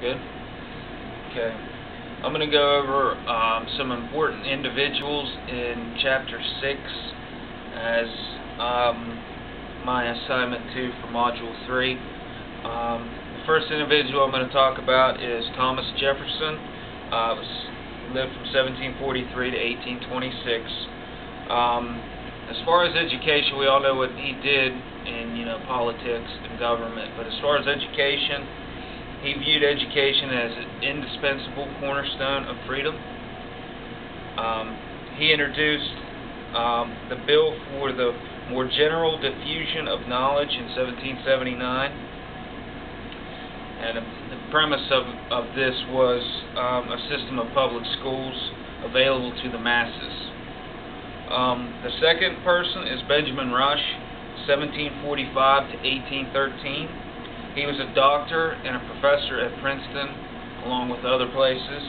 Good? Okay. I'm going to go over some important individuals in Chapter 6 as my assignment 2 for Module 3. The first individual I'm going to talk about is Thomas Jefferson. Lived from 1743 to 1826. As far as education, we all know what he did in politics and government, but as far as education, he viewed education as an indispensable cornerstone of freedom. He introduced the Bill for the More General Diffusion of Knowledge in 1779, and the premise of this was a system of public schools available to the masses. The second person is Benjamin Rush, 1745 to 1813. He was a doctor and a professor at Princeton, along with other places.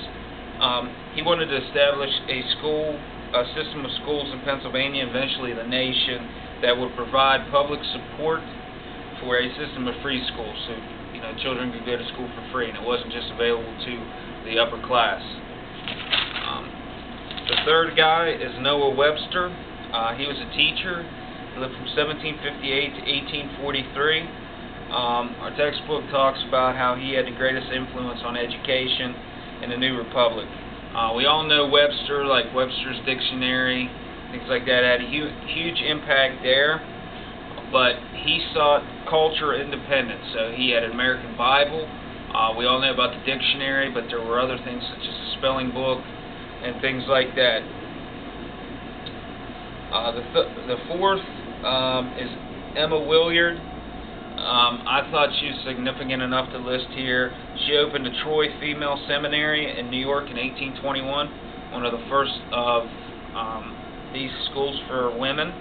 He wanted to establish a system of schools in Pennsylvania, eventually the nation, that would provide public support for a system of free schools, so children could go to school for free, and it wasn't just available to the upper class. The third guy is Noah Webster. He was a teacher. He lived from 1758 to 1843. Our textbook talks about how he had the greatest influence on education in the New Republic. We all know Webster, like Webster's Dictionary, things like that, had a huge impact there, but he sought culture independence. So he had an American Bible. We all know about the dictionary, but there were other things such as a spelling book and things like that. The fourth is Emma Willard. I thought she was significant enough to list here. She opened the Troy Female Seminary in New York in 1821, one of the first of these schools for women,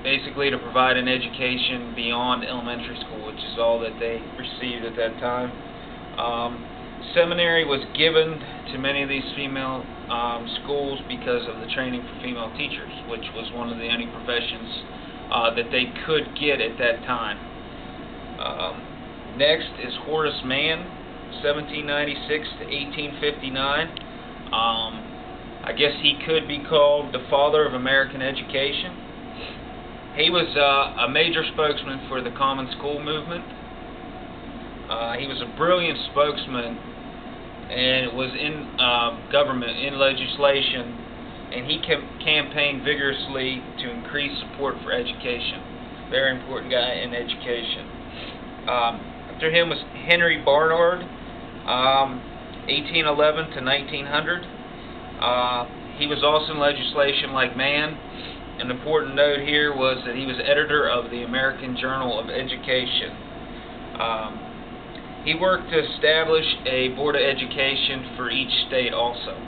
basically to provide an education beyond elementary school, which is all that they received at that time. Seminary was given to many of these female schools because of the training for female teachers, which was one of the only professions that they could get at that time. Next is Horace Mann, 1796 to 1859. I guess he could be called the father of American education. He was a major spokesman for the Common School movement. He was a brilliant spokesman and was in government, in legislation, and he campaigned vigorously to increase support for education. Very important guy in education. After him was Henry Barnard, 1811 to 1900. He was also in legislation like Mann. An important note here was that he was editor of the American Journal of Education. He worked to establish a board of education for each state also.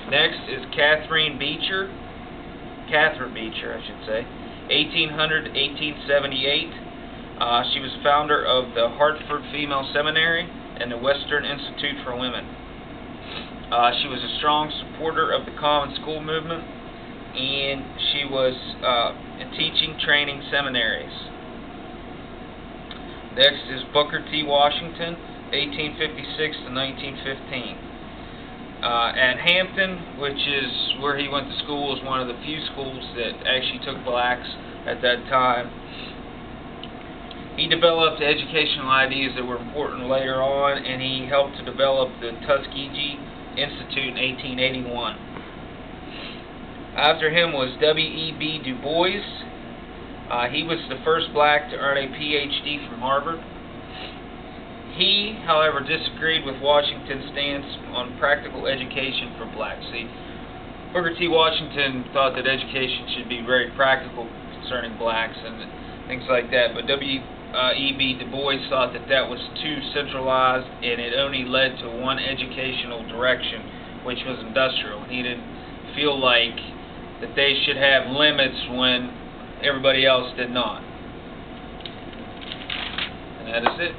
Next is Catherine Beecher, I should say, 1800 to 1878. She was founder of the Hartford Female Seminary and the Western Institute for Women. She was a strong supporter of the Common School movement, and she was in teaching training seminaries. Next is Booker T. Washington, 1856 to 1915. At Hampton, which is where he went to school, was one of the few schools that actually took blacks at that time. He developed educational ideas that were important later on, and he helped to develop the Tuskegee Institute in 1881. After him was W.E.B. Du Bois. He was the first black to earn a Ph.D. from Harvard. He, however, disagreed with Washington's stance on practical education for blacks. See, Booker T. Washington thought that education should be very practical concerning blacks and things like that, but W.E.B. Du Bois thought that that was too centralized and it only led to one educational direction, which was industrial. He didn't feel like that they should have limits when everybody else did not. And that is it.